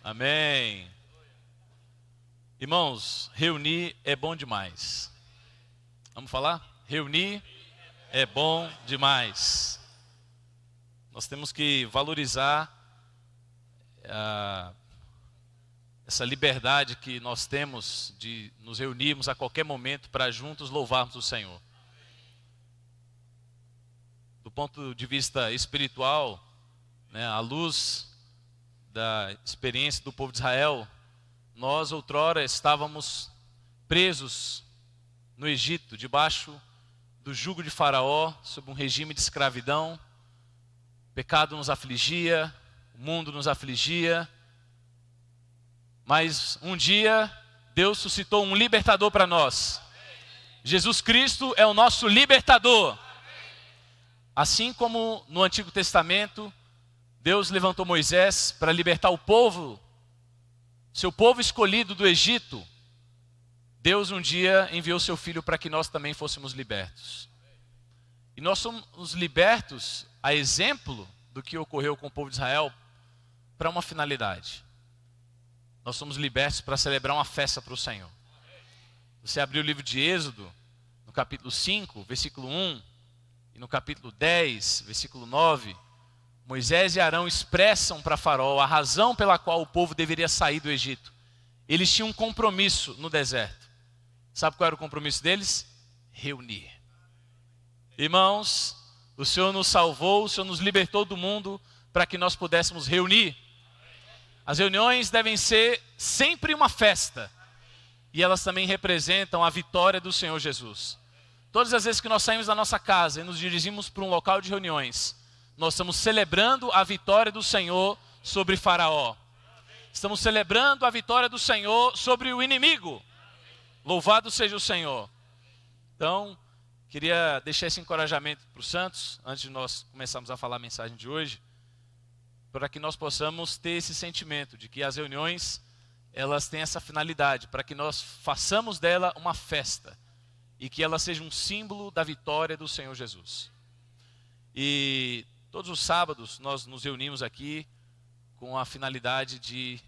Amém. Irmãos, reunir é bom demais. Vamos falar? Reunir é bom demais. Nós temos que valorizar essa liberdade que nós temos de nos reunirmos a qualquer momento para juntos louvarmos o Senhor. Do ponto de vista espiritual, né, à luz da experiência do povo de Israel, nós outrora estávamos presos no Egito, debaixo do jugo de Faraó, sob um regime de escravidão. O pecado nos afligia, o mundo nos afligia, mas um dia Deus suscitou um libertador para nós. Jesus Cristo é o nosso libertador. Assim como no Antigo Testamento, Deus levantou Moisés para libertar o povo, seu povo escolhido do Egito. Deus um dia enviou seu Filho para que nós também fôssemos libertos. E nós somos libertos, a exemplo do que ocorreu com o povo de Israel, para uma finalidade. Nós somos libertos para celebrar uma festa para o Senhor. Você abriu o livro de Êxodo, no capítulo 5, versículo 1, e no capítulo 10, versículo 9, Moisés e Arão expressam para Faraó a razão pela qual o povo deveria sair do Egito. Eles tinham um compromisso no deserto. Sabe qual era o compromisso deles? Reunir. Irmãos, o Senhor nos salvou, o Senhor nos libertou do mundo para que nós pudéssemos reunir. As reuniões devem ser sempre uma festa. E elas também representam a vitória do Senhor Jesus. Todas as vezes que nós saímos da nossa casa e nos dirigimos para um local de reuniões, nós estamos celebrando a vitória do Senhor sobre Faraó. Estamos celebrando a vitória do Senhor sobre o inimigo. Louvado seja o Senhor. Então, queria deixar esse encorajamento para os santos, antes de nós começarmos a falar a mensagem de hoje, para que nós possamos ter esse sentimento de que as reuniões, elas têm essa finalidade, para que nós façamos dela uma festa e que ela seja um símbolo da vitória do Senhor Jesus. E todos os sábados nós nos reunimos aqui com a finalidade de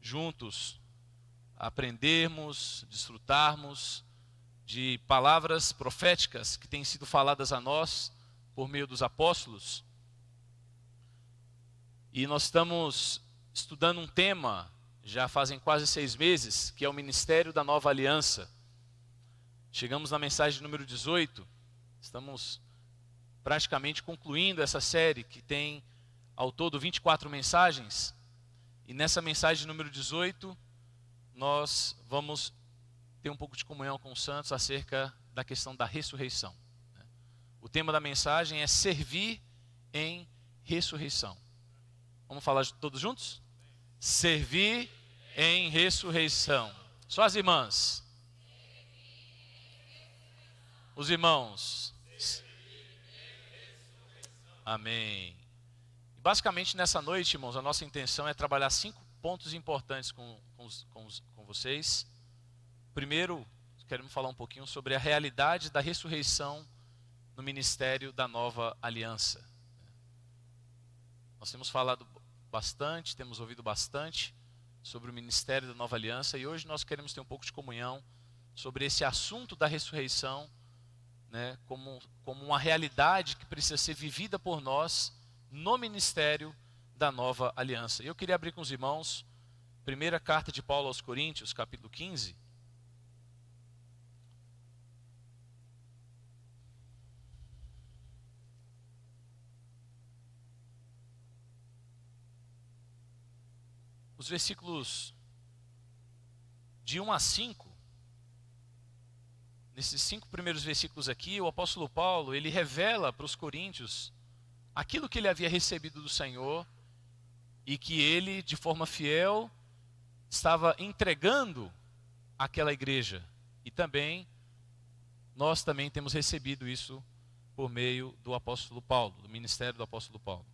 juntos aprendermos, desfrutarmos de palavras proféticas que têm sido faladas a nós por meio dos apóstolos. E nós estamos estudando um tema, já fazem quase 6 meses, que é o Ministério da Nova Aliança. Chegamos na mensagem número 18, estamos praticamente concluindo essa série que tem ao todo 24 mensagens. E nessa mensagem número 18, nós vamos ter um pouco de comunhão com os santos acerca da questão da ressurreição. O tema da mensagem é servir em ressurreição. Vamos falar todos juntos? Servir em ressurreição. Só as irmãs. Os irmãos. Amém. Basicamente nessa noite, irmãos, a nossa intenção é trabalhar 5 pontos importantes com vocês. Primeiro, queremos falar um pouquinho sobre a realidade da ressurreição no ministério da Nova Aliança. Nós temos falado bastante, temos ouvido bastante sobre o ministério da Nova Aliança e hoje nós queremos ter um pouco de comunhão sobre esse assunto da ressurreição, né, como uma realidade que precisa ser vivida por nós no ministério da Nova Aliança. Eu queria abrir com os irmãos, primeira carta de Paulo aos Coríntios, capítulo 15. Os versículos de 1 a 5, nesses 5 primeiros versículos aqui, o apóstolo Paulo, ele revela para os coríntios aquilo que ele havia recebido do Senhor e que ele, de forma fiel, estava entregando àquela igreja. E também, nós também temos recebido isso por meio do apóstolo Paulo, do ministério do apóstolo Paulo.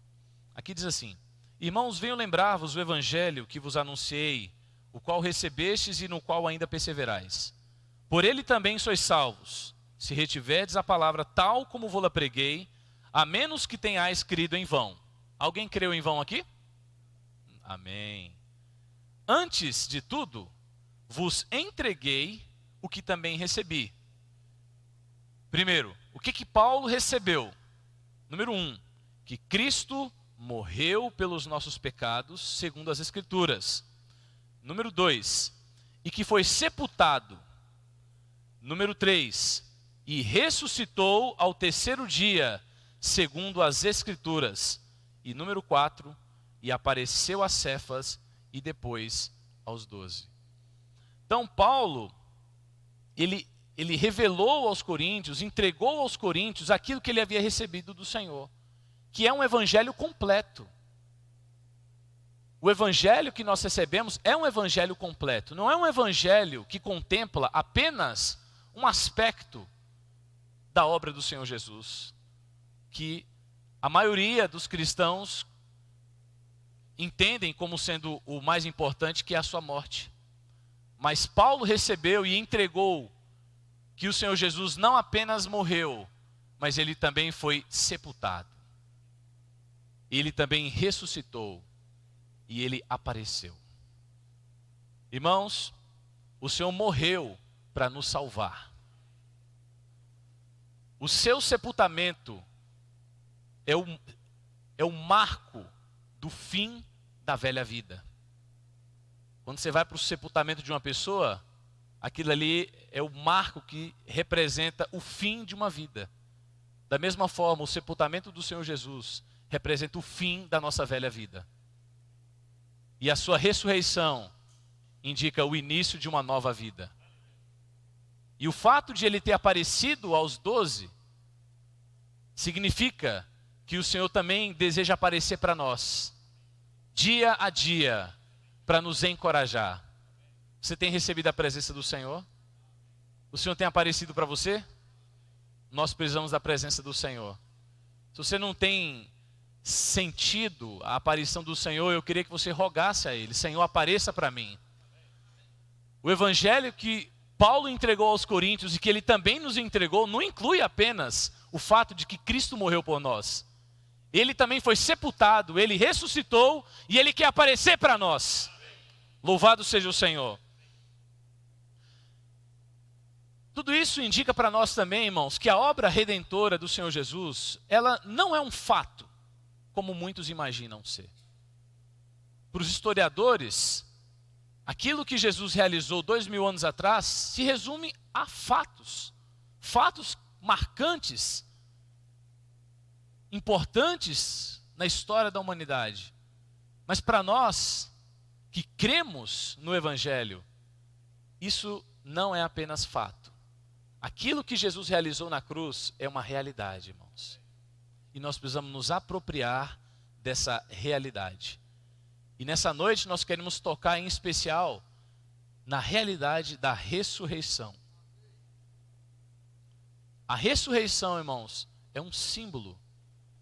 Aqui diz assim: irmãos, venho lembrar-vos o evangelho que vos anunciei, o qual recebestes e no qual ainda perseverais. Por ele também sois salvos, se retiverdes a palavra tal como vou-la preguei, a menos que tenhais crido em vão. Alguém creu em vão aqui? Amém. Antes de tudo, vos entreguei o que também recebi. Primeiro, o que Paulo recebeu? Número 1, que Cristo morreu pelos nossos pecados, segundo as Escrituras. Número 2, e que foi sepultado. Número 3, e ressuscitou ao terceiro dia, segundo as Escrituras. E número 4, e apareceu a Cefas e depois aos 12. Então Paulo, ele revelou aos coríntios, entregou aos coríntios aquilo que ele havia recebido do Senhor, que é um evangelho completo. O evangelho que nós recebemos é um evangelho completo, não é um evangelho que contempla apenas um aspecto da obra do Senhor Jesus, que a maioria dos cristãos entendem como sendo o mais importante, que é a sua morte. Mas Paulo recebeu e entregou que o Senhor Jesus não apenas morreu, mas ele também foi sepultado. Ele também ressuscitou e ele apareceu. Irmãos, o Senhor morreu para nos salvar. O seu sepultamento é o marco do fim da velha vida. Quando você vai para o sepultamento de uma pessoa, aquilo ali é o marco que representa o fim de uma vida. Da mesma forma, o sepultamento do Senhor Jesus representa o fim da nossa velha vida. E a sua ressurreição indica o início de uma nova vida. E o fato de ele ter aparecido aos 12 significa que o Senhor também deseja aparecer para nós, dia a dia, para nos encorajar. Você tem recebido a presença do Senhor? O Senhor tem aparecido para você? Nós precisamos da presença do Senhor. Se você não tem sentido a aparição do Senhor, eu queria que você rogasse a Ele: Senhor, apareça para mim. O evangelho que Paulo entregou aos coríntios e que ele também nos entregou, não inclui apenas o fato de que Cristo morreu por nós. Ele também foi sepultado, ele ressuscitou e ele quer aparecer para nós. Louvado seja o Senhor. Tudo isso indica para nós também, irmãos, que a obra redentora do Senhor Jesus, ela não é um fato, como muitos imaginam ser. Para os historiadores, aquilo que Jesus realizou 2000 anos atrás se resume a fatos. Fatos marcantes, importantes na história da humanidade. Mas para nós que cremos no Evangelho, isso não é apenas fato. Aquilo que Jesus realizou na cruz é uma realidade, irmãos. E nós precisamos nos apropriar dessa realidade. E nessa noite nós queremos tocar em especial na realidade da ressurreição. A ressurreição, irmãos, é um símbolo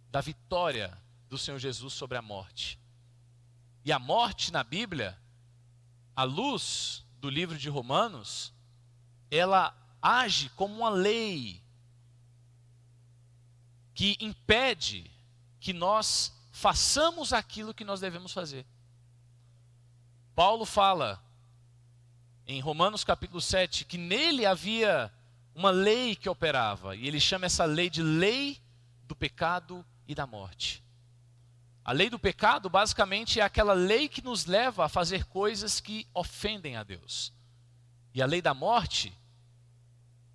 da vitória do Senhor Jesus sobre a morte. E a morte na Bíblia, à luz do livro de Romanos, ela age como uma lei que impede que nós façamos aquilo que nós devemos fazer. Paulo fala em Romanos capítulo 7 que nele havia uma lei que operava, e ele chama essa lei de lei do pecado e da morte. A lei do pecado basicamente é aquela lei que nos leva a fazer coisas que ofendem a Deus. E a lei da morte,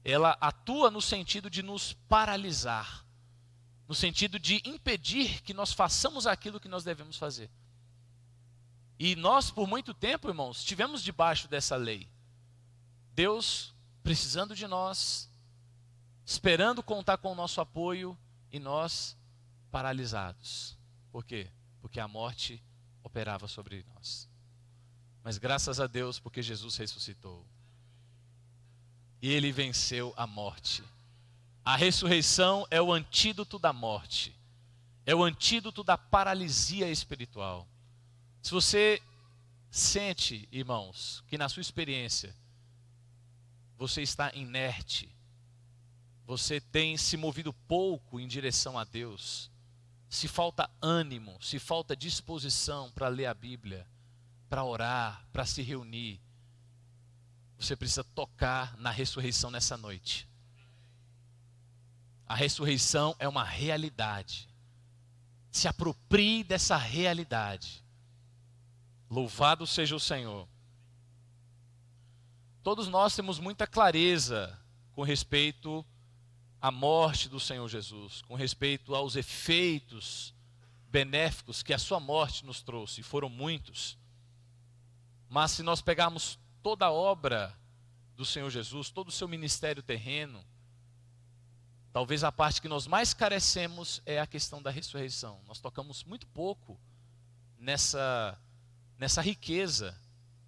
ela atua no sentido de nos paralisar, no sentido de impedir que nós façamos aquilo que nós devemos fazer. E nós, por muito tempo, irmãos, estivemos debaixo dessa lei. Deus precisando de nós, esperando contar com o nosso apoio, e nós paralisados. Por quê? Porque a morte operava sobre nós. Mas graças a Deus, porque Jesus ressuscitou. E Ele venceu a morte. A ressurreição é o antídoto da morte. É o antídoto da paralisia espiritual. Se você sente, irmãos, que na sua experiência você está inerte, você tem se movido pouco em direção a Deus, se falta ânimo, se falta disposição para ler a Bíblia, para orar, para se reunir, você precisa tocar na ressurreição nessa noite. A ressurreição é uma realidade. Se aproprie dessa realidade. Louvado seja o Senhor. Todos nós temos muita clareza com respeito à morte do Senhor Jesus, com respeito aos efeitos benéficos que a sua morte nos trouxe, e foram muitos. Mas se nós pegarmos toda a obra do Senhor Jesus, todo o seu ministério terreno, talvez a parte que nós mais carecemos é a questão da ressurreição. Nós tocamos muito pouco nessa riqueza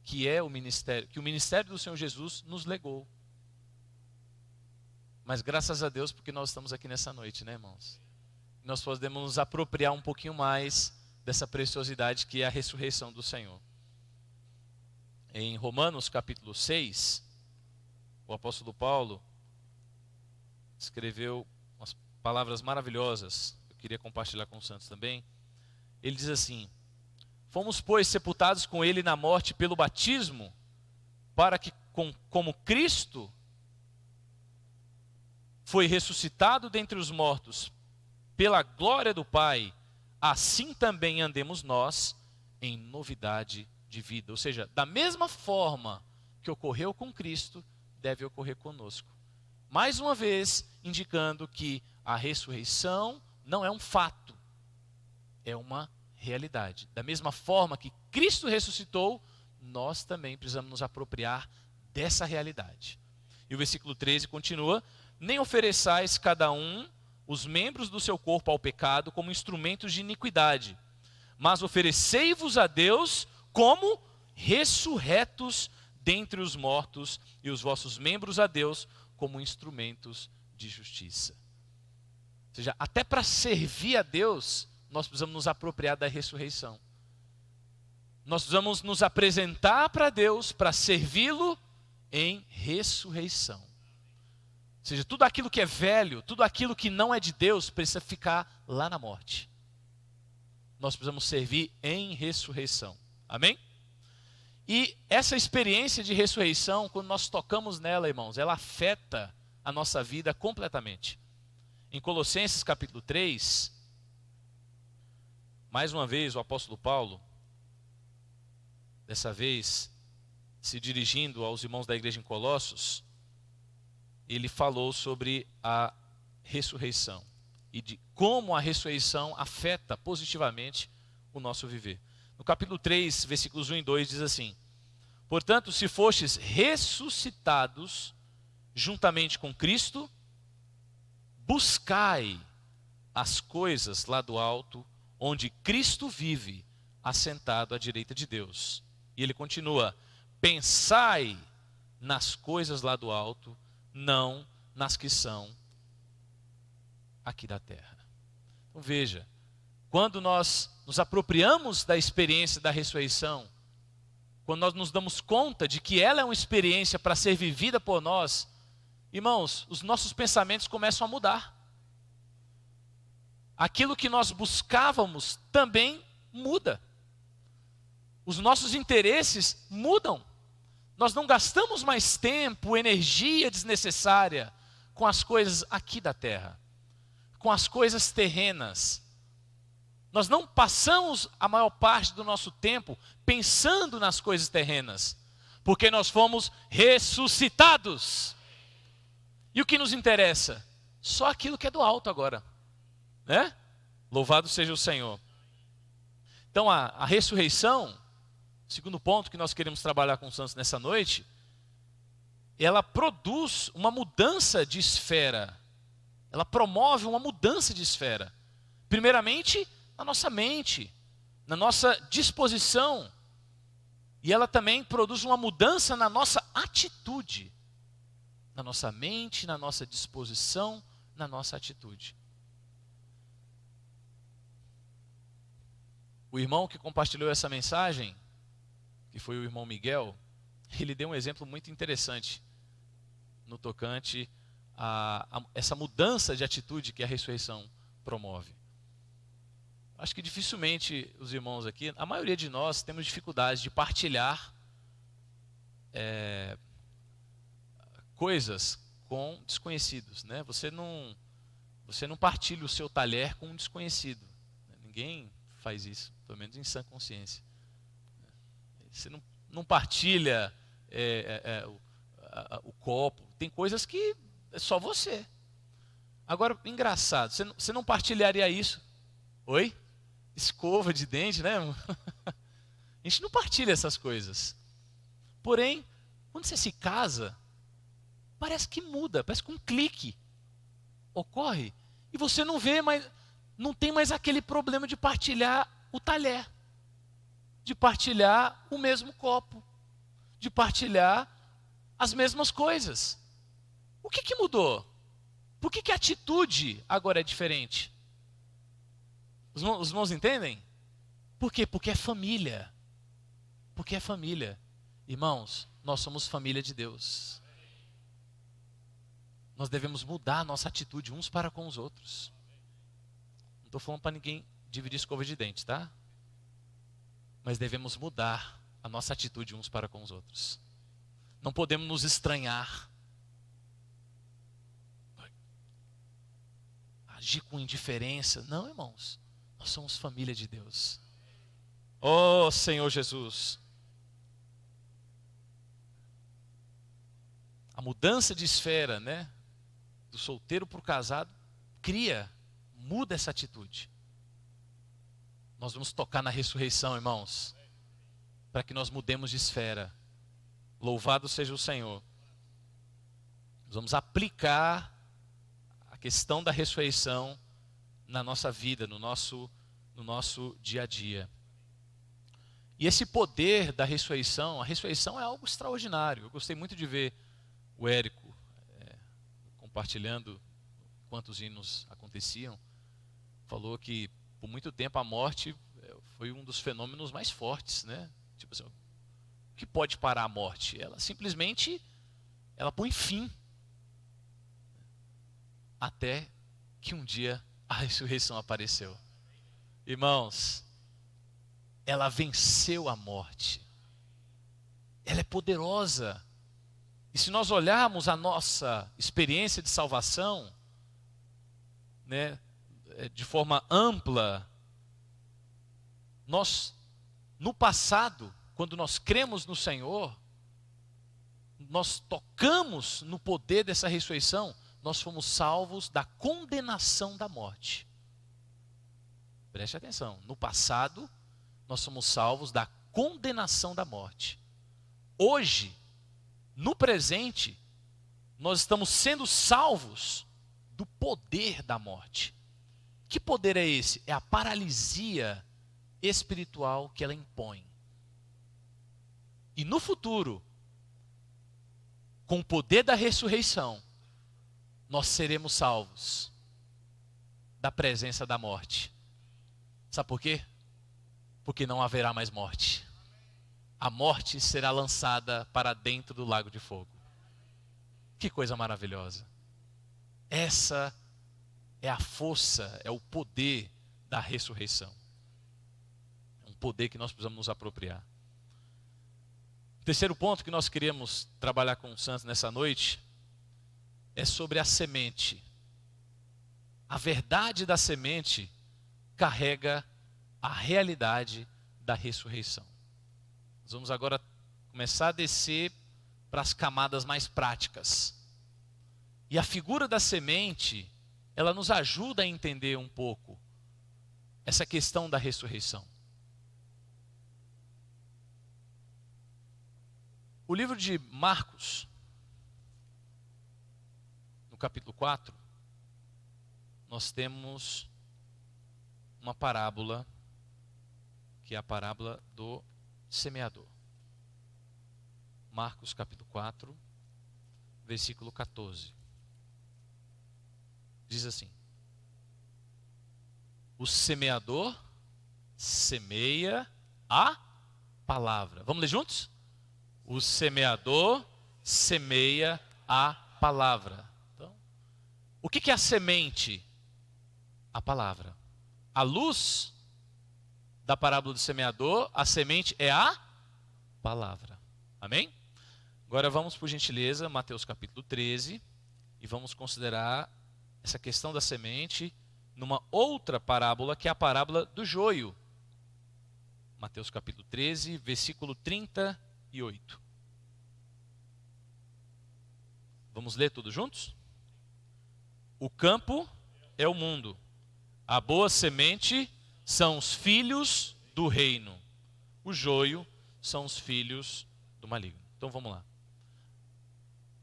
que é o ministério do Senhor Jesus nos legou. Mas graças a Deus porque nós estamos aqui nessa noite, né, irmãos? Nós podemos nos apropriar um pouquinho mais dessa preciosidade que é a ressurreição do Senhor. Em Romanos capítulo 6, o apóstolo Paulo escreveu umas palavras maravilhosas, eu queria compartilhar com os santos também. Ele diz assim: fomos, pois, sepultados com ele na morte pelo batismo, para que, como Cristo foi ressuscitado dentre os mortos pela glória do Pai, assim também andemos nós em novidade de vida. Ou seja, da mesma forma que ocorreu com Cristo, deve ocorrer conosco. Mais uma vez, indicando que a ressurreição não é um fato, é uma realidade. Da mesma forma que Cristo ressuscitou, nós também precisamos nos apropriar dessa realidade. E o versículo 13 continua: nem ofereçais cada um os membros do seu corpo ao pecado como instrumentos de iniquidade, mas oferecei-vos a Deus como ressurretos dentre os mortos, e os vossos membros a Deus como instrumentos de justiça. Ou seja, até para servir a Deus, nós precisamos nos apropriar da ressurreição. Nós precisamos nos apresentar para Deus para servi-lo em ressurreição. Ou seja, tudo aquilo que é velho, tudo aquilo que não é de Deus, precisa ficar lá na morte. Nós precisamos servir em ressurreição. Amém? E essa experiência de ressurreição, quando nós tocamos nela, irmãos, ela afeta a nossa vida completamente. Em Colossenses capítulo 3, mais uma vez o apóstolo Paulo, dessa vez se dirigindo aos irmãos da igreja em Colossos, ele falou sobre a ressurreição e de como a ressurreição afeta positivamente o nosso viver. No capítulo 3, versículos 1 e 2 diz assim: portanto, se fostes ressuscitados juntamente com Cristo, buscai as coisas lá do alto, onde Cristo vive, assentado à direita de Deus. E ele continua: pensai nas coisas lá do alto, não nas que são aqui da terra. Então veja, quando nós nos apropriamos da experiência da ressurreição, quando nós nos damos conta de que ela é uma experiência para ser vivida por nós, irmãos, os nossos pensamentos começam a mudar. Aquilo que nós buscávamos também muda. Os nossos interesses mudam. Nós não gastamos mais tempo, energia desnecessária com as coisas aqui da terra, com as coisas terrenas. Nós não passamos a maior parte do nosso tempo pensando nas coisas terrenas, porque nós fomos ressuscitados. E o que nos interessa? Só aquilo que é do alto agora, né? Louvado seja o Senhor. Então a ressurreição, segundo ponto que nós queremos trabalhar com os santos nessa noite, ela produz uma mudança de esfera. Ela promove uma mudança de esfera. Primeiramente, na nossa mente, na nossa disposição. E ela também produz uma mudança na nossa atitude. Na nossa mente, na nossa disposição na nossa atitude. O irmão que compartilhou essa mensagem, que foi o irmão Miguel, ele deu um exemplo muito interessante no tocante a essa mudança de atitude que a ressurreição promove. Acho que dificilmente os irmãos aqui, a maioria de nós temos dificuldade de partilhar coisas com desconhecidos, né? Você não partilha o seu talher com um desconhecido. Ninguém faz isso, pelo menos em sã consciência. Você não partilha o copo. Tem coisas que é só você. Agora, engraçado, você não partilharia isso? Oi? Escova de dente, né? A gente não partilha essas coisas. Porém, quando você se casa, parece que muda, parece que um clique ocorre e você não vê mais, não tem mais aquele problema de partilhar o talher, de partilhar o mesmo copo, de partilhar as mesmas coisas. O que mudou? Por que a atitude agora é diferente? Os irmãos entendem? Por quê? Porque é família. Porque é família. Irmãos, nós somos família de Deus. Nós devemos mudar a nossa atitude uns para com os outros. Não estou falando para ninguém dividir escova de dente, tá? Mas devemos mudar a nossa atitude uns para com os outros. Não podemos nos estranhar. Agir com indiferença. Não, irmãos. Nós somos família de Deus. Oh, Senhor Jesus. A mudança de esfera, né? Do solteiro para o casado, muda essa atitude. Nós vamos tocar na ressurreição, irmãos, para que nós mudemos de esfera. Louvado seja o Senhor. Nós vamos aplicar a questão da ressurreição na nossa vida, no nosso dia a dia. E esse poder da ressurreição, a ressurreição é algo extraordinário. Eu gostei muito de ver o Érico compartilhando quantos hinos aconteciam. Falou que por muito tempo a morte foi um dos fenômenos mais fortes, né? Tipo assim, o que pode parar a morte? Ela simplesmente põe fim. Até que um dia a ressurreição apareceu. Irmãos, ela venceu a morte. Ela é poderosa. E se nós olharmos a nossa experiência de salvação, né, de forma ampla, nós, no passado, quando nós cremos no Senhor, nós tocamos no poder dessa ressurreição, nós fomos salvos da condenação da morte. Preste atenção, no passado, nós somos salvos da condenação da morte. Hoje, no presente, nós estamos sendo salvos do poder da morte. Que poder é esse? É a paralisia espiritual que ela impõe. E no futuro, com o poder da ressurreição, nós seremos salvos da presença da morte. Sabe por quê? Porque não haverá mais morte. A morte será lançada para dentro do lago de fogo. Que coisa maravilhosa. Essa é a força, é o poder da ressurreição. É um poder que nós precisamos nos apropriar. O terceiro ponto que nós queremos trabalhar com os santos nessa noite é sobre a semente. A verdade da semente carrega a realidade da ressurreição. Nós vamos agora começar a descer para as camadas mais práticas. E a figura da semente, ela nos ajuda a entender um pouco essa questão da ressurreição. O livro de Marcos, no capítulo 4, nós temos uma parábola, que é a parábola do semeador. Marcos capítulo 4, versículo 14. diz assim: o semeador semeia a palavra. Vamos ler juntos? O semeador semeia a palavra. Então, o que é a semente? A palavra. A luz da parábola do semeador, a semente é a palavra. Amém? Agora vamos, por gentileza, Mateus capítulo 13, e vamos considerar essa questão da semente numa outra parábola, que é a parábola do joio. Mateus capítulo 13, versículo 38. Vamos ler todos juntos? O campo é o mundo. A boa semente são os filhos do reino. O joio são os filhos do maligno. Então vamos lá.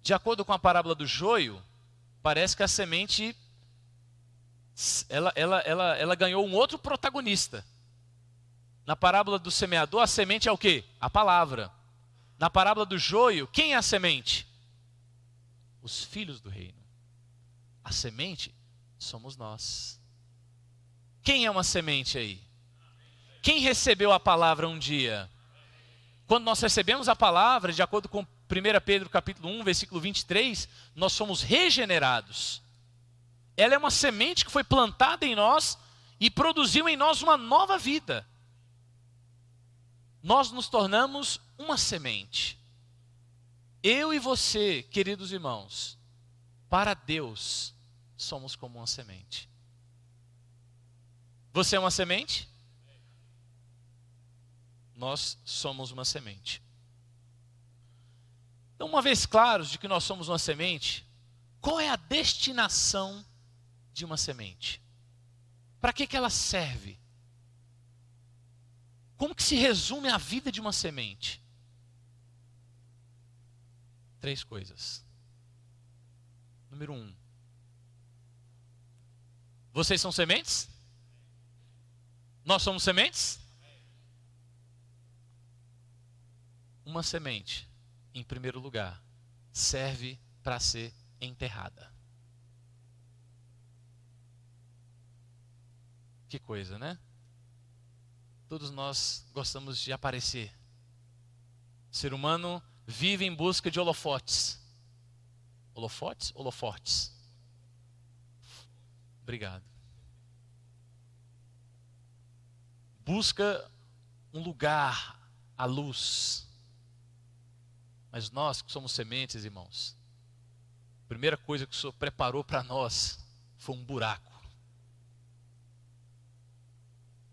De acordo com a parábola do joio, parece que a semente ela ganhou um outro protagonista. Na parábola do semeador, a semente é o quê? A palavra. Na parábola do joio, quem é a semente? Os filhos do reino. A semente somos nós. Quem é uma semente aí? Quem recebeu a palavra um dia? Quando nós recebemos a palavra, de acordo com 1 Pedro capítulo 1, versículo 23, nós somos regenerados. Ela é uma semente que foi plantada em nós e produziu em nós uma nova vida. Nós nos tornamos uma semente. Eu e você, queridos irmãos, para Deus, somos como uma semente. Você é uma semente? Nós somos uma semente. Então, uma vez claros de que nós somos uma semente, qual é a destinação de uma semente? Para que ela serve? Como que se resume a vida de uma semente? 3 coisas. Número 1. Vocês são sementes? Nós somos sementes? Uma semente, em primeiro lugar, serve para ser enterrada. Que coisa, né? Todos nós gostamos de aparecer. O ser humano vive em busca de holofotes. Holofotes? Holofortes. Obrigado. Busca um lugar, a luz. Mas nós que somos sementes, irmãos, a primeira coisa que o Senhor preparou para nós foi um buraco.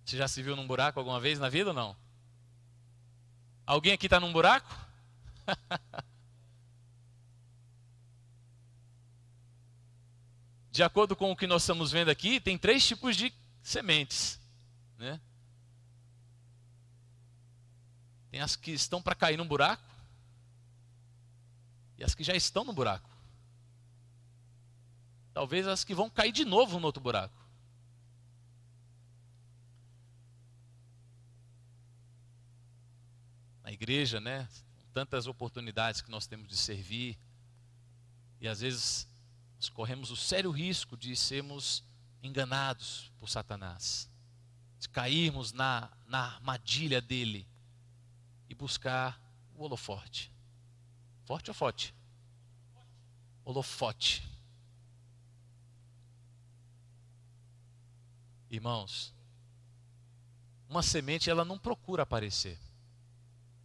Você já se viu num buraco alguma vez na vida ou não? Alguém aqui está num buraco? De acordo com o que nós estamos vendo aqui, tem 3 tipos de sementes, né? Tem as que estão para cair num buraco e as que já estão no buraco. Talvez as que vão cair de novo no outro buraco. Na igreja, né? Tantas oportunidades que nós temos de servir. E às vezes nós corremos o sério risco de sermos enganados por Satanás. De cairmos na armadilha dele. E buscar o holofote. Forte ou forte? Holofote. Irmãos, uma semente ela não procura aparecer.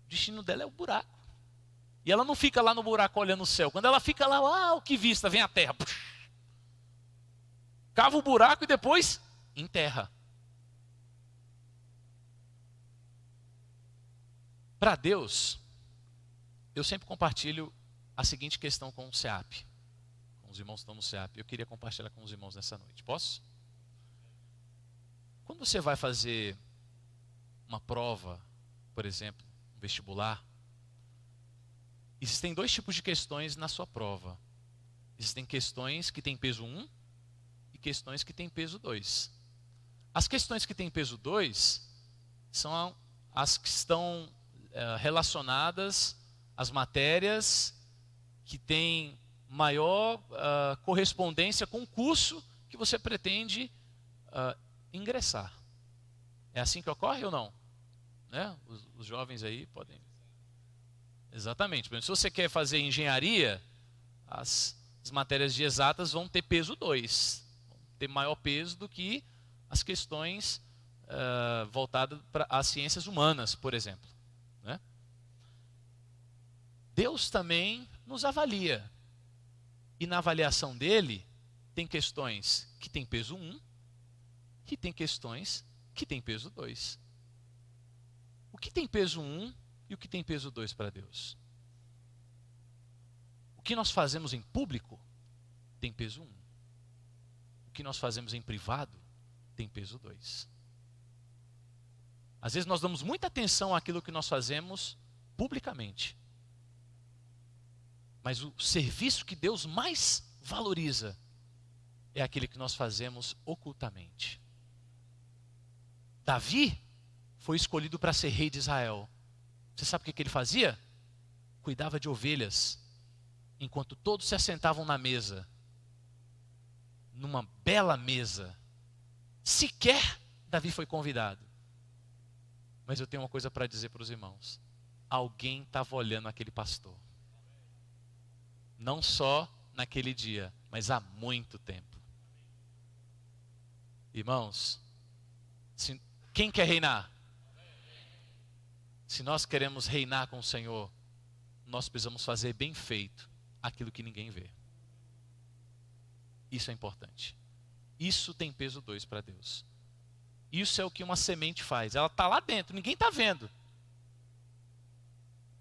O destino dela é o buraco. E ela não fica lá no buraco olhando o céu. Quando ela fica lá, que vista, vem a terra. Cava o buraco e depois enterra. Para Deus, eu sempre compartilho a seguinte questão com o SEAP. Com os irmãos que estão no SEAP. Eu queria compartilhar com os irmãos nessa noite. Posso? Quando você vai fazer uma prova, por exemplo, um vestibular, existem 2 tipos de questões na sua prova. Existem questões que têm peso 1 e questões que têm peso 2. As questões que têm peso 2 são as que estão relacionadas às matérias que têm maior correspondência com o curso que você pretende ingressar. É assim que ocorre ou não? Né? Os jovens aí podem... Exatamente. Se você quer fazer engenharia, as matérias de exatas vão ter peso 2. Vão ter maior peso do que as questões voltadas para as ciências humanas, por exemplo. Né? Deus também nos avalia. E na avaliação dele, tem questões que têm peso 1 e tem questões que têm peso 2. O que tem peso 1 e o que tem peso 2 para Deus? O que nós fazemos em público tem peso 1. O que nós fazemos em privado tem peso 2. Às vezes nós damos muita atenção àquilo que nós fazemos publicamente. Mas o serviço que Deus mais valoriza é aquele que nós fazemos ocultamente. Davi foi escolhido para ser rei de Israel. Você sabe o que ele fazia? Cuidava de ovelhas, enquanto todos se assentavam na mesa, numa bela mesa. Sequer Davi foi convidado. Mas eu tenho uma coisa para dizer para os irmãos. Alguém estava olhando aquele pastor. Não só naquele dia, mas há muito tempo. Irmãos, quem quer reinar? Se nós queremos reinar com o Senhor, nós precisamos fazer bem feito aquilo que ninguém vê. Isso é importante. Isso tem peso 2 para Deus. Isso é o que uma semente faz. Ela está lá dentro, ninguém está vendo.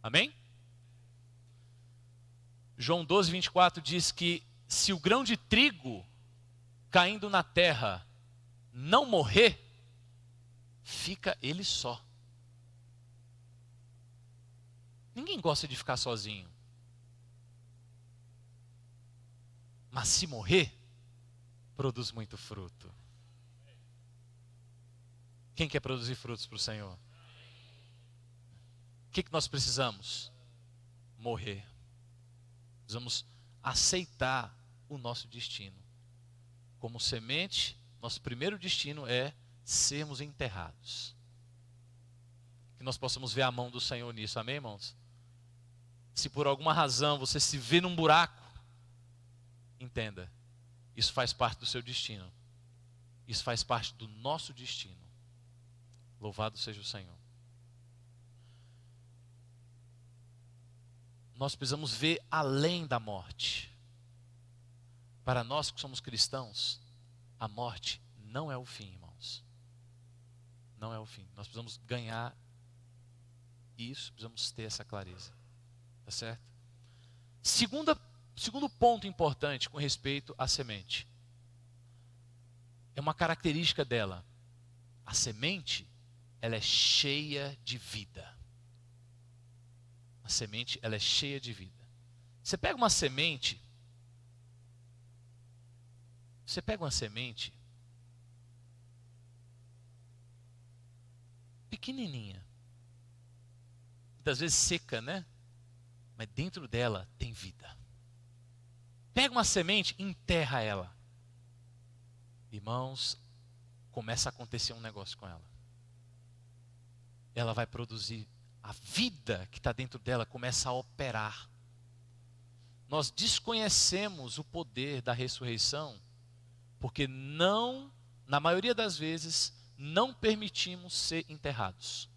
Amém? João 12, 24 diz que se o grão de trigo caindo na terra não morrer, fica ele só. Ninguém gosta de ficar sozinho. Mas se morrer, produz muito fruto. Quem quer produzir frutos para o Senhor? O que nós precisamos? Morrer. Precisamos aceitar o nosso destino. Como semente, nosso primeiro destino é sermos enterrados. Que nós possamos ver a mão do Senhor nisso, amém, irmãos? Se por alguma razão você se vê num buraco, entenda, isso faz parte do seu destino. Isso faz parte do nosso destino. Louvado seja o Senhor. Nós precisamos ver além da morte. Para nós que somos cristãos, a morte não é o fim, irmãos. Não é o fim. Nós precisamos ganhar isso, precisamos ter essa clareza. Tá certo? Segundo ponto importante com respeito à semente. É uma característica dela. A semente, ela é cheia de vida. A semente, ela é cheia de vida. Você pega uma semente pequenininha, muitas vezes seca, né? Mas dentro dela tem vida. Pega uma semente e enterra ela. Irmãos, começa a acontecer um negócio com ela. Ela vai produzir, a vida que está dentro dela começa a operar. Nós desconhecemos o poder da ressurreição, porque não, na maioria das vezes, não permitimos ser enterrados.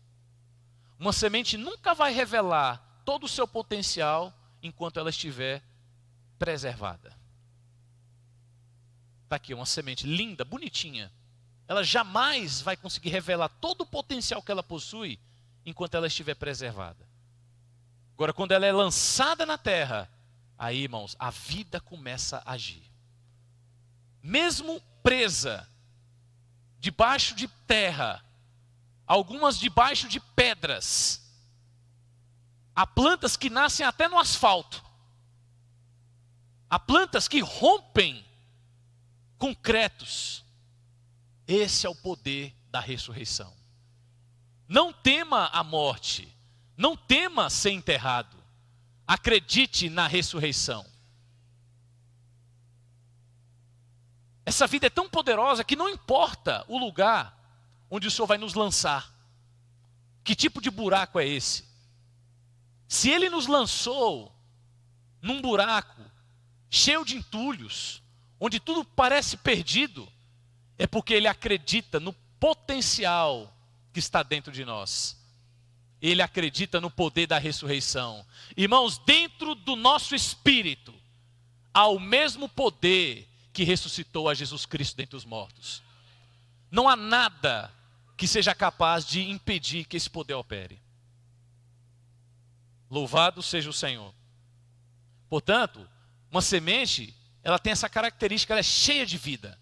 Uma semente nunca vai revelar todo o seu potencial enquanto ela estiver preservada. Está aqui uma semente linda, bonitinha. Ela jamais vai conseguir revelar todo o potencial que ela possui enquanto ela estiver preservada. Agora, quando ela é lançada na terra, aí, irmãos, a vida começa a agir. Mesmo presa, debaixo de terra, algumas debaixo de pedras, há plantas que nascem até no asfalto. Há plantas que rompem concretos. Esse é o poder da ressurreição. Não tema a morte. Não tema ser enterrado. Acredite na ressurreição. Essa vida é tão poderosa que não importa o lugar onde o Senhor vai nos lançar. Que tipo de buraco é esse? Se Ele nos lançou num buraco cheio de entulhos, onde tudo parece perdido, é porque Ele acredita no potencial que está dentro de nós. Ele acredita no poder da ressurreição. Irmãos, dentro do nosso espírito, há o mesmo poder que ressuscitou a Jesus Cristo dentre os mortos. Não há nada que seja capaz de impedir que esse poder opere. Louvado seja o Senhor. Portanto, uma semente, ela tem essa característica, ela é cheia de vida.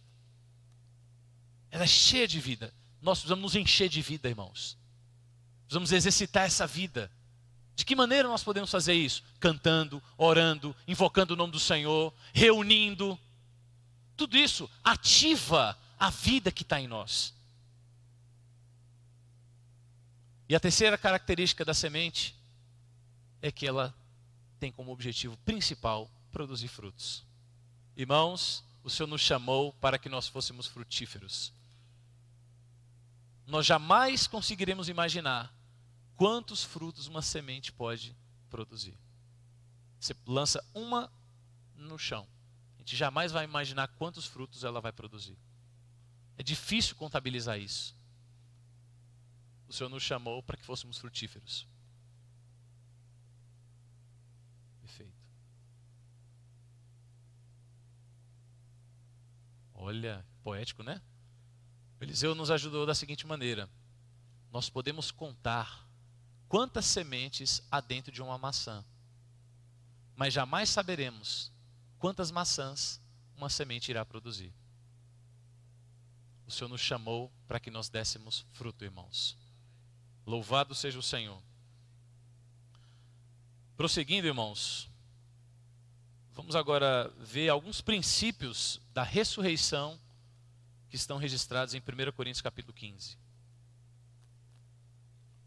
Ela é cheia de vida. Nós precisamos nos encher de vida, irmãos. Precisamos exercitar essa vida. De que maneira nós podemos fazer isso? Cantando, orando, invocando o nome do Senhor, reunindo. Tudo isso ativa a vida que está em nós. E a terceira característica da semente é que ela tem como objetivo principal produzir frutos. Irmãos, o Senhor nos chamou para que nós fôssemos frutíferos. Nós jamais conseguiremos imaginar quantos frutos uma semente pode produzir. Você lança uma no chão. A gente jamais vai imaginar quantos frutos ela vai produzir. É difícil contabilizar isso. O Senhor nos chamou para que fôssemos frutíferos. Perfeito. Olha, poético, né? O Eliseu nos ajudou da seguinte maneira. Nós podemos contar quantas sementes há dentro de uma maçã, mas jamais saberemos quantas maçãs uma semente irá produzir. O Senhor nos chamou para que nós dessemos fruto, irmãos. Louvado seja o Senhor. Prosseguindo, irmãos, vamos agora ver alguns princípios da ressurreição que estão registrados em 1 Coríntios capítulo 15.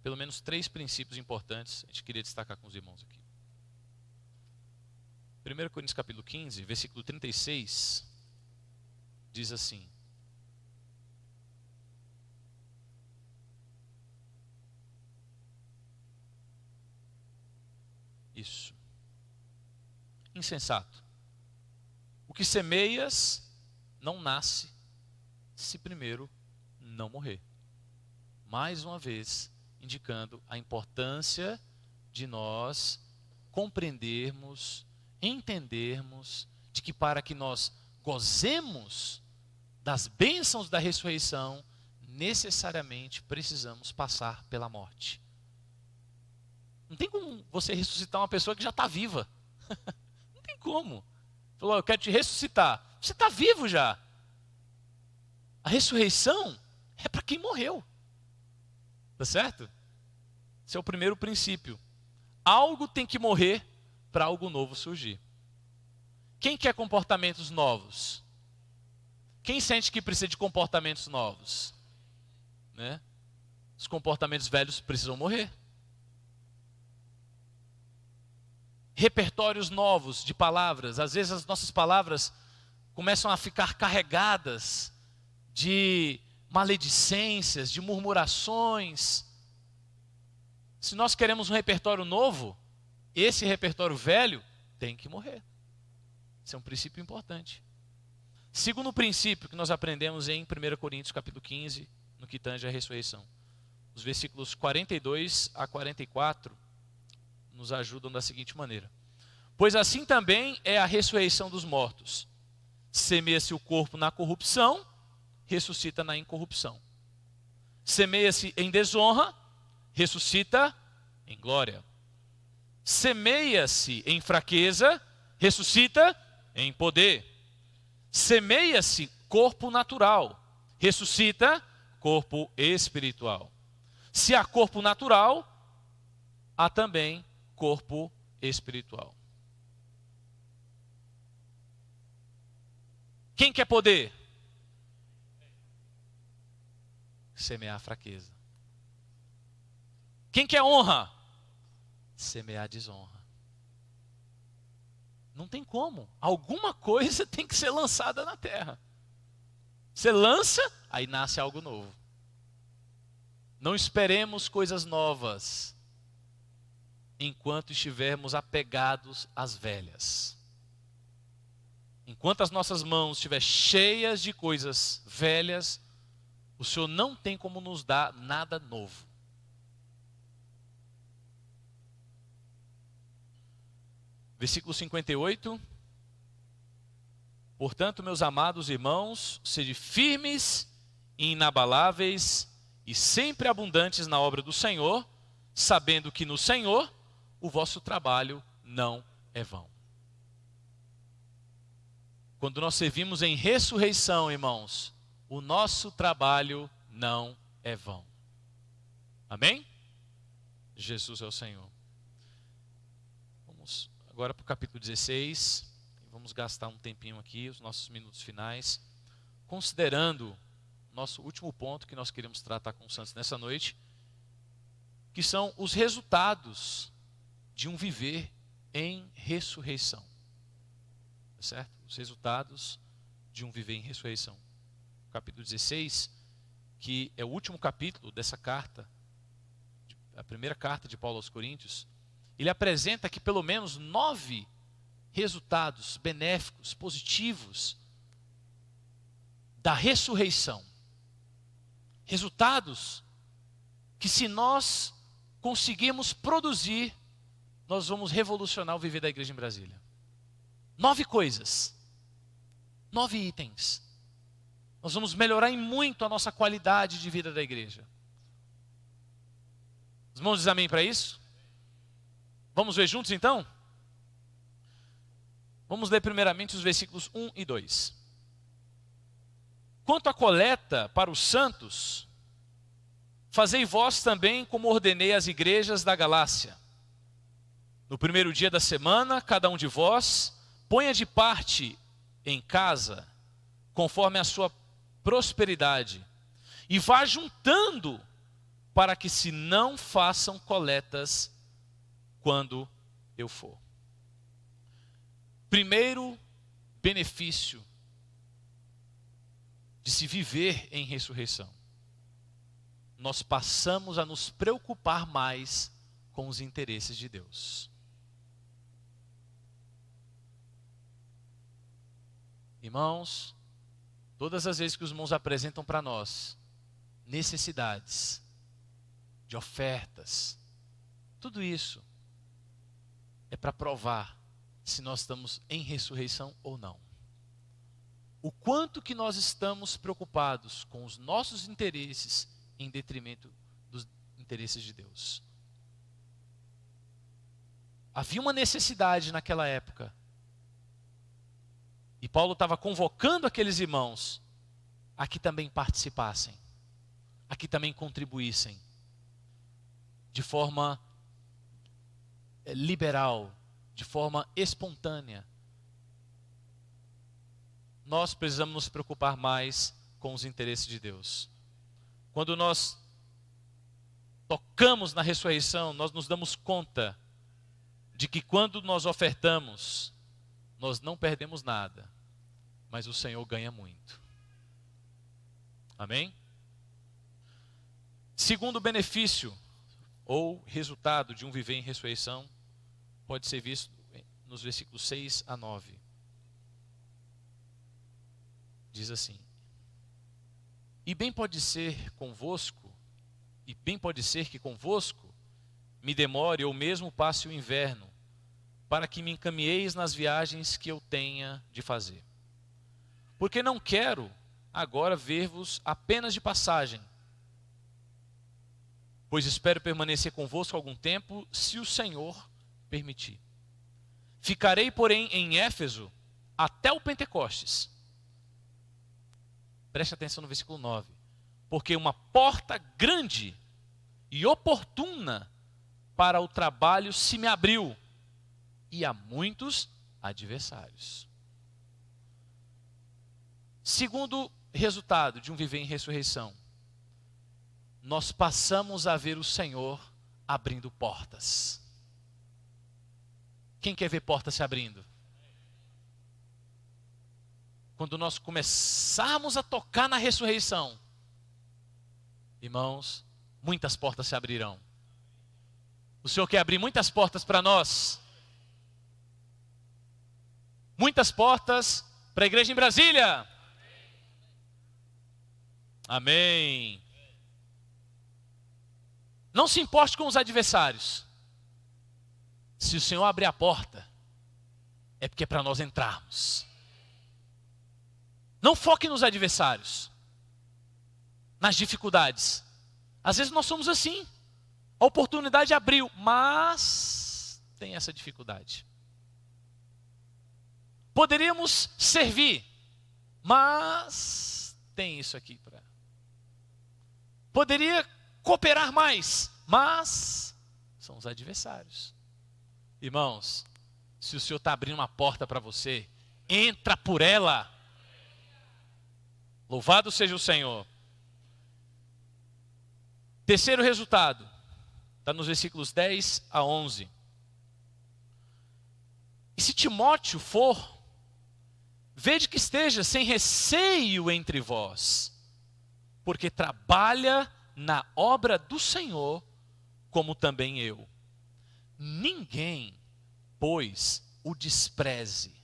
Pelo menos 3 princípios importantes a gente queria destacar com os irmãos aqui. 1 Coríntios capítulo 15, versículo 36, diz assim: Isso. Insensato. O que semeias não nasce se primeiro não morrer. Mais uma vez, indicando a importância de nós compreendermos, entendermos de que para que nós gozemos das bênçãos da ressurreição, necessariamente precisamos passar pela morte. Não tem como você ressuscitar uma pessoa que já está viva. Não tem como. Falou, eu quero te ressuscitar. Você está vivo já. A ressurreição é para quem morreu. Tá certo? Esse é o primeiro princípio. Algo tem que morrer para algo novo surgir. Quem quer comportamentos novos? Quem sente que precisa de comportamentos novos? Né? Os comportamentos velhos precisam morrer. Repertórios novos de palavras. Às vezes as nossas palavras começam a ficar carregadas de maledicências, de murmurações. Se nós queremos um repertório novo, esse repertório velho tem que morrer. Esse é um princípio importante. Segundo princípio que nós aprendemos em 1 Coríntios capítulo 15, no que tange à ressurreição. Os versículos 42 a 44 nos ajudam da seguinte maneira: pois assim também é a ressurreição dos mortos. Semeia-se o corpo na corrupção, ressuscita na incorrupção. Semeia-se em desonra, ressuscita em glória. Semeia-se em fraqueza, ressuscita em poder. Semeia-se corpo natural, ressuscita corpo espiritual. Se há corpo natural, há também corpo espiritual. Quem quer poder? Semear a fraqueza. Quem quer honra? Semear a desonra. Não tem como. Alguma coisa tem que ser lançada na terra. Você lança, aí nasce algo novo. Não esperemos coisas novas enquanto estivermos apegados às velhas. Enquanto as nossas mãos estiverem cheias de coisas velhas, o Senhor não tem como nos dar nada novo. Versículo 58. Portanto, meus amados irmãos, sede firmes e inabaláveis e sempre abundantes na obra do Senhor, sabendo que no Senhor o vosso trabalho não é vão. Quando nós servimos em ressurreição, irmãos, o nosso trabalho não é vão. Amém? Jesus é o Senhor. Vamos agora para o capítulo 16. Vamos gastar um tempinho aqui, os nossos minutos finais, considerando nosso último ponto que nós queremos tratar com os santos nessa noite, que são os resultados de um viver em ressurreição. Certo? Os resultados de um viver em ressurreição. Capítulo 16, que é o último capítulo dessa carta, a primeira carta de Paulo aos Coríntios, ele apresenta que pelo menos 9 resultados benéficos, positivos da ressurreição. Resultados que, se nós conseguirmos produzir, nós vamos revolucionar o viver da igreja em Brasília. 9 coisas, 9 itens. Nós vamos melhorar em muito a nossa qualidade de vida da igreja. Os irmãos dizem amém para isso? Vamos ver juntos então? Vamos ler primeiramente os versículos 1 e 2. Quanto à coleta para os santos, fazei vós também como ordenei às igrejas da Galácia. No primeiro dia da semana, cada um de vós ponha de parte em casa, conforme a sua prosperidade, e vá juntando, para que se não façam coletas quando eu for. Primeiro benefício de se viver em ressurreição. Nós passamos a nos preocupar mais com os interesses de Deus. Irmãos, todas as vezes que os irmãos apresentam para nós necessidades, de ofertas, tudo isso é para provar se nós estamos em ressurreição ou não. O quanto que nós estamos preocupados com os nossos interesses em detrimento dos interesses de Deus. Havia uma necessidade naquela época. E Paulo estava convocando aqueles irmãos a que também participassem, a que também contribuíssem, de forma liberal, de forma espontânea. Nós precisamos nos preocupar mais com os interesses de Deus. Quando nós tocamos na ressurreição, nós nos damos conta de que quando nós ofertamos, nós não perdemos nada, mas o Senhor ganha muito. Amém? Segundo benefício, ou resultado de um viver em ressurreição, pode ser visto nos versículos 6 a 9. Diz assim: E bem pode ser convosco, e bem pode ser que convosco me demore ou mesmo passe o inverno, para que me encaminheis nas viagens que eu tenha de fazer. Porque não quero agora ver-vos apenas de passagem, pois espero permanecer convosco algum tempo, se o Senhor permitir. Ficarei, porém, em Éfeso até o Pentecostes. Preste atenção no versículo 9. Porque uma porta grande e oportuna para o trabalho se me abriu, e há muitos adversários. Segundo resultado de um viver em ressurreição, nós passamos a ver o Senhor abrindo portas. Quem quer ver portas se abrindo? quando nós começarmos a tocar na ressurreição, irmãos, muitas portas se abrirão. O Senhor quer abrir muitas portas para nós. Muitas portas para a igreja em Brasília. Amém. Não se importe com os adversários. Se o Senhor abrir a porta, é porque é para nós entrarmos. Não foque nos adversários, nas dificuldades. Às vezes nós somos assim. A oportunidade abriu, mas tem essa dificuldade. Poderíamos servir, mas tem isso aqui para. Poderia cooperar mais, mas são os adversários. Irmãos, se o Senhor está abrindo uma porta para você, entra por ela. Louvado seja o Senhor. Terceiro resultado, está nos versículos 10 a 11. E se Timóteo for, vede que esteja sem receio entre vós, porque trabalha na obra do Senhor, como também eu. Ninguém, pois, o despreze,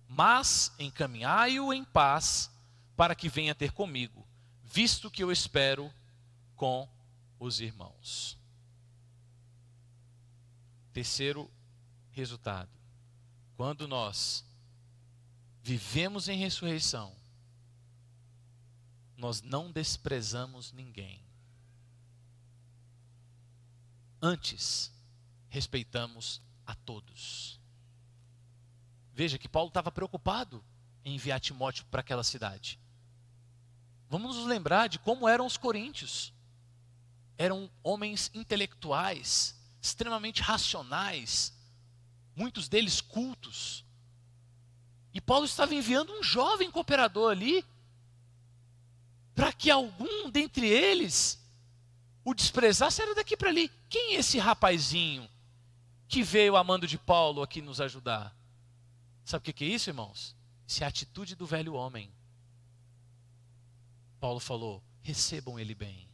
mas encaminhai-o em paz, para que venha ter comigo, visto que eu espero com os irmãos. Terceiro resultado, quando nós vivemos em ressurreição, nós não desprezamos ninguém. Antes, respeitamos a todos. Veja que Paulo estava preocupado em enviar Timóteo para aquela cidade. Vamos nos lembrar de como eram os coríntios. Eram homens intelectuais, extremamente racionais, muitos deles cultos. E Paulo estava enviando um jovem cooperador ali, para que algum dentre eles o desprezasse. Era daqui para ali. Quem é esse rapazinho que veio a mando de Paulo aqui nos ajudar? Sabe o que é isso, irmãos? Isso é a atitude do velho homem. Paulo falou, recebam ele bem.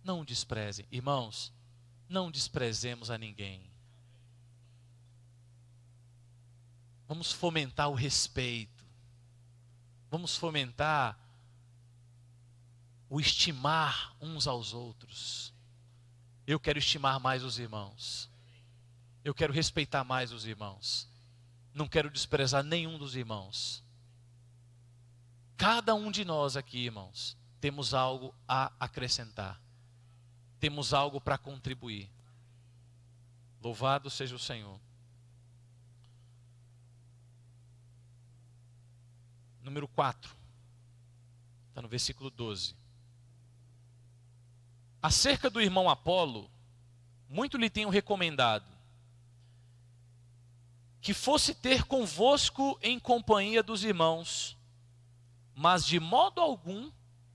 Não o desprezem. Irmãos, não desprezemos a ninguém. Vamos fomentar o respeito. Vamos fomentar o estimar uns aos outros. Eu quero estimar mais os irmãos. Eu quero respeitar mais os irmãos. Não quero desprezar nenhum dos irmãos. Cada um de nós aqui, irmãos, temos algo a acrescentar. Temos algo para contribuir. Louvado seja o Senhor. Número 4. Está no versículo 12. Acerca do irmão Apolo, muito lhe tenho recomendado, que fosse ter convosco em companhia dos irmãos, mas de modo algum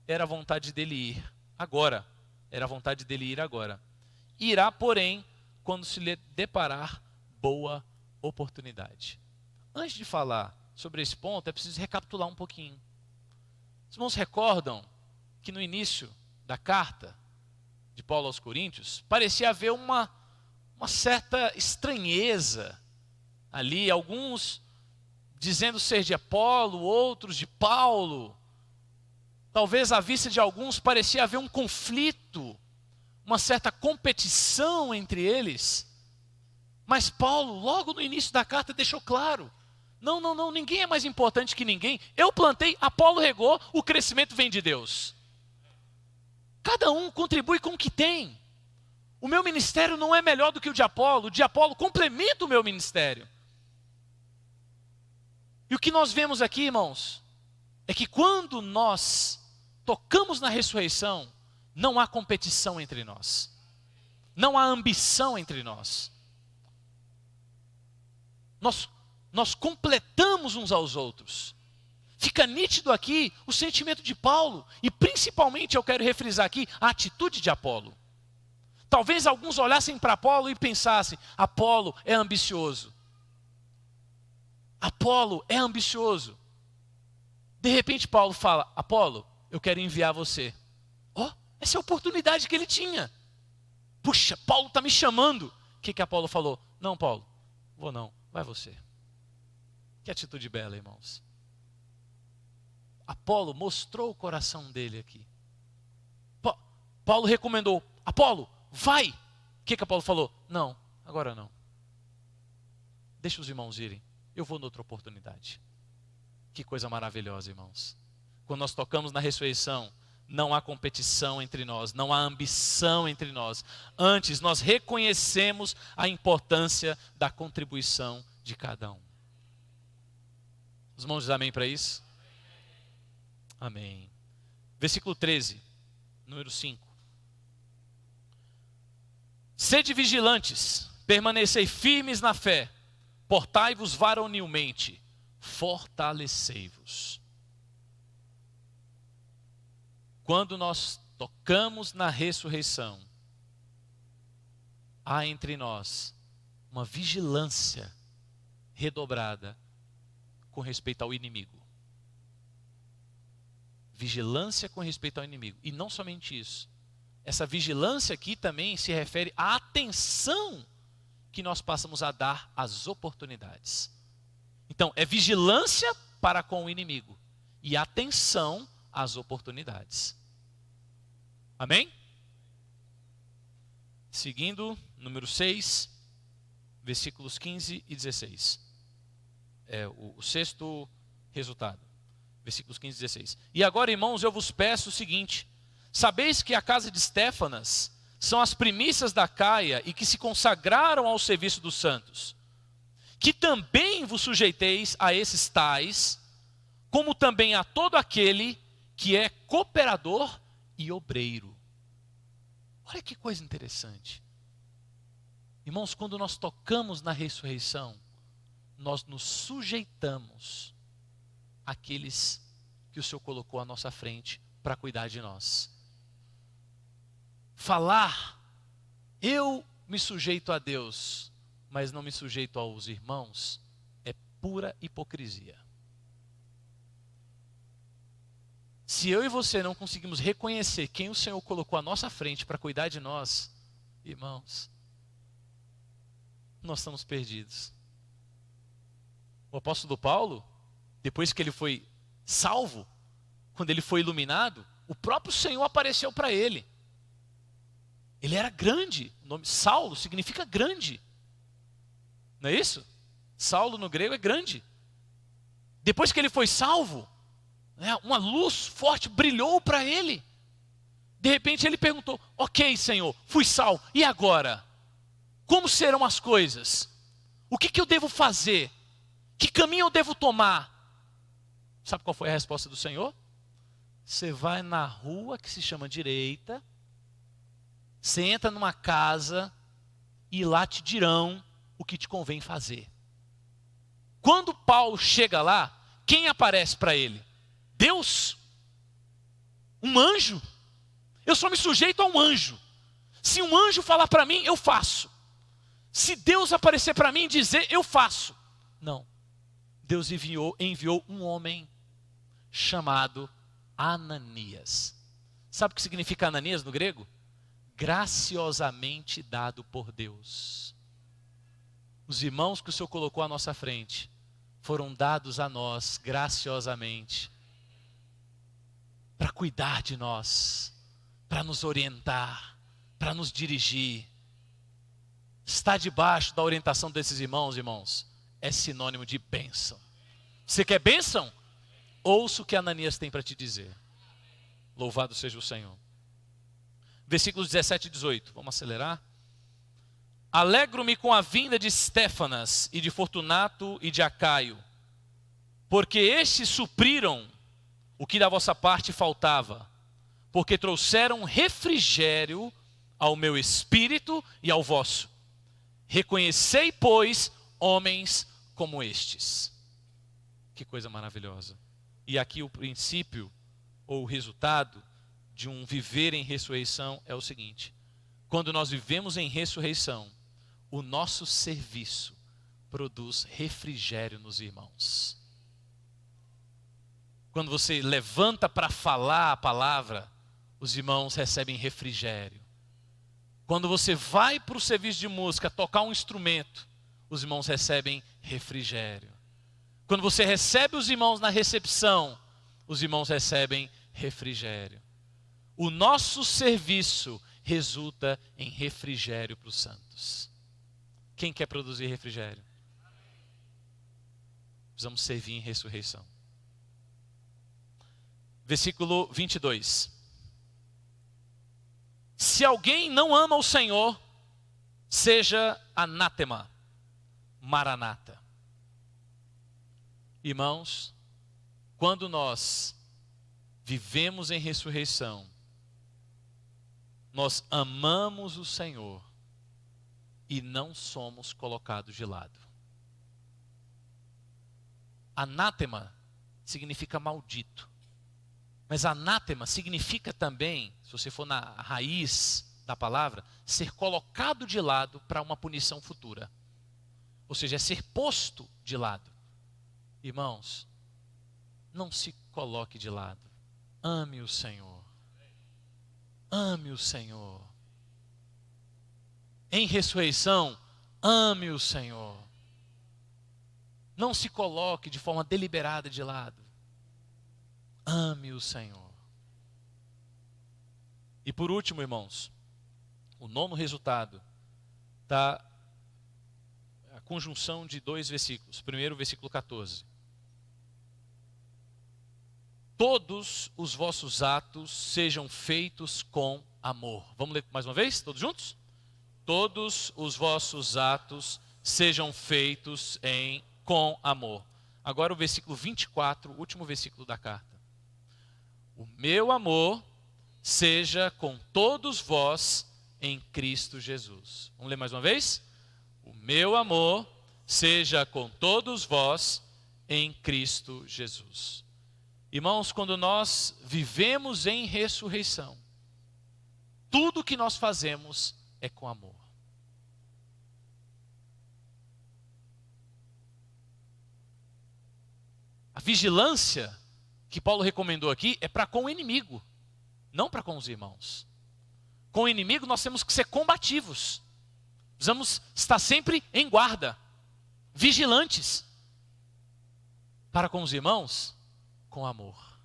era vontade dele ir agora. Era vontade dele ir agora. Irá, porém, quando se lhe deparar boa oportunidade. Antes de falar sobre esse ponto, é preciso recapitular um pouquinho. Os irmãos recordam que no início da carta de Paulo aos Coríntios, parecia haver uma certa estranheza ali, alguns dizendo ser de Apolo, outros de Paulo. Talvez à vista de alguns parecia haver um conflito, uma certa competição entre eles. Mas Paulo, logo no início da carta, deixou claro, não, ninguém é mais importante que ninguém. Eu plantei, Apolo regou, o crescimento vem de Deus. Cada um contribui com o que tem. O meu ministério não é melhor do que o de Apolo complementa o meu ministério. E o que nós vemos aqui, irmãos, é que quando nós tocamos na ressurreição, não há competição entre nós. Não há ambição entre nós. Nós completamos uns aos outros. Fica nítido aqui o sentimento de Paulo. E principalmente eu quero refrisar aqui a atitude de Apolo. Talvez alguns olhassem para Apolo e pensassem, Apolo é ambicioso. Apolo é ambicioso. De repente Paulo fala, Apolo, eu quero enviar você. Essa é a oportunidade que ele tinha. Puxa, Paulo está me chamando. O que Apolo falou? Não, Paulo, vou não, vai você. Que atitude bela, irmãos. Apolo mostrou o coração dele aqui. Paulo recomendou, Apolo, vai. O que Apolo falou? Não, agora não. Deixa os irmãos irem, eu vou noutra oportunidade. Que coisa maravilhosa, irmãos. Quando nós tocamos na ressurreição, não há competição entre nós, não há ambição entre nós. Antes, nós reconhecemos a importância da contribuição de cada um. Os irmãos dizem amém para isso? Amém. Versículo 13, número 5. Sede vigilantes, permanecei firmes na fé, portai-vos varonilmente, fortalecei-vos. Quando nós tocamos na ressurreição, há entre nós uma vigilância redobrada com respeito ao inimigo. Vigilância com respeito ao inimigo. E não somente isso. Essa vigilância aqui também se refere à atenção que nós passamos a dar às oportunidades. Então, é vigilância para com o inimigo e atenção às oportunidades. Amém? Seguindo, número 6, versículos 15 e 16. É o sexto resultado. Versículos 15 e 16. E agora, irmãos, eu vos peço o seguinte: sabeis que a casa de Estéfanas são as primícias da Caia e que se consagraram ao serviço dos santos. Que também vos sujeiteis a esses tais, como também a todo aquele que é cooperador e obreiro. Olha que coisa interessante. Irmãos, quando nós tocamos na ressurreição, nós nos sujeitamos àqueles que o Senhor colocou à nossa frente para cuidar de nós. Falar, eu me sujeito a Deus, mas não me sujeito aos irmãos, é pura hipocrisia. Se eu e você não conseguimos reconhecer quem o Senhor colocou à nossa frente para cuidar de nós, irmãos, nós estamos perdidos. O apóstolo Paulo, depois que ele foi salvo, quando ele foi iluminado, o próprio Senhor apareceu para ele. Ele era grande, o nome Saulo significa grande. Não é isso? Saulo no grego é grande. Depois que ele foi salvo, uma luz forte brilhou para ele. De repente ele perguntou, ok, Senhor, fui salvo, e agora? Como serão as coisas? O que eu devo fazer? Que caminho eu devo tomar? Sabe qual foi a resposta do Senhor? Você vai na rua que se chama direita, você entra numa casa e lá te dirão o que te convém fazer. Quando Paulo chega lá, quem aparece para ele? Deus? Um anjo? Eu só me sujeito a um anjo. Se um anjo falar para mim, eu faço. Se Deus aparecer para mim e dizer, eu faço. Não. Deus enviou um homem chamado Ananias. Sabe o que significa Ananias no grego? Graciosamente dado por Deus. Os irmãos que o Senhor colocou à nossa frente foram dados a nós graciosamente para cuidar de nós, para nos orientar, para nos dirigir. Estar debaixo da orientação desses irmãos, é sinônimo de bênção. Você quer bênção? Ouça o que Ananias tem para te dizer. Louvado seja o Senhor. Versículos 17 e 18, vamos acelerar. Alegro-me com a vinda de Estéfanas e de Fortunato e de Acaio, porque estes supriram o que da vossa parte faltava, porque trouxeram refrigério ao meu espírito e ao vosso. Reconhecei, pois, homens como estes. Que coisa maravilhosa. E aqui o princípio, ou o resultado de um viver em ressurreição é o seguinte: quando nós vivemos em ressurreição, o nosso serviço produz refrigério nos irmãos. quando você levanta para falar a palavra, os irmãos recebem refrigério. Quando você vai para o serviço de música tocar um instrumento, os irmãos recebem refrigério. Quando você recebe os irmãos na recepção, os irmãos recebem refrigério. O nosso serviço resulta em refrigério para os santos. Quem quer produzir refrigério? Precisamos servir em ressurreição. Versículo 22. Se alguém não ama o Senhor, seja anátema, maranata. Irmãos, quando nós vivemos em ressurreição, nós amamos o Senhor e não somos colocados de lado. Anátema significa maldito. Mas anátema significa também, se você for na raiz da palavra, ser colocado de lado para uma punição futura. Ou seja, é ser posto de lado. Irmãos, não se coloque de lado. Ame o Senhor. Ame o Senhor. Em ressurreição, ame o Senhor. Não se coloque de forma deliberada de lado. Ame o Senhor. E por último, irmãos, o nono resultado está a conjunção de 2 versículos. Primeiro, versículo 14. Todos os vossos atos sejam feitos com amor. Vamos ler mais uma vez, todos juntos? Todos os vossos atos sejam feitos com amor. Agora o versículo 24, o último versículo da carta. O meu amor seja com todos vós em Cristo Jesus. Vamos ler mais uma vez? O meu amor seja com todos vós em Cristo Jesus. Irmãos, quando nós vivemos em ressurreição, tudo que nós fazemos é com amor. A vigilância que Paulo recomendou aqui é para com o inimigo, não para com os irmãos. Com o inimigo nós temos que ser combativos. Precisamos estar sempre em guarda, vigilantes. Para com os irmãos, com amor.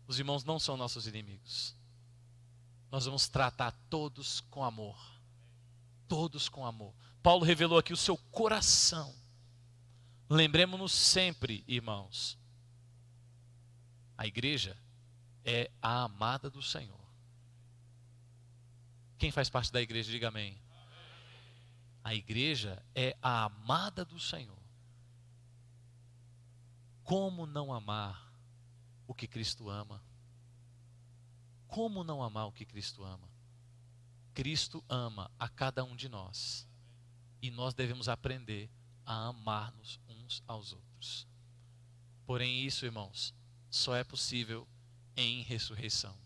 Os irmãos não são nossos inimigos. Nós vamos tratar todos com amor. Todos com amor. Paulo revelou aqui o seu coração. Lembremos-nos sempre, irmãos, a igreja é a amada do Senhor. Quem faz parte da igreja, diga amém. A igreja é a amada do Senhor. Como não amar o que Cristo ama? Como não amar o que Cristo ama? Cristo ama a cada um de nós. E nós devemos aprender a amar-nos uns aos outros. Porém, isso, irmãos, só é possível em ressurreição.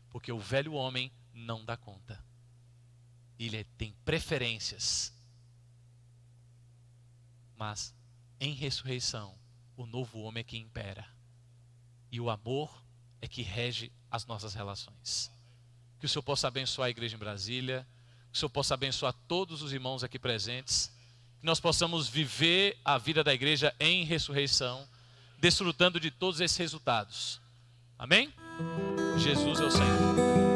Porque o velho homem não dá conta. Ele tem preferências. Mas, em ressurreição, o novo homem é que impera. E o amor é que rege as nossas relações. Que o Senhor possa abençoar a igreja em Brasília. Que o Senhor possa abençoar todos os irmãos aqui presentes. Que nós possamos viver a vida da igreja em ressurreição, desfrutando de todos esses resultados. Amém? Jesus é o Senhor.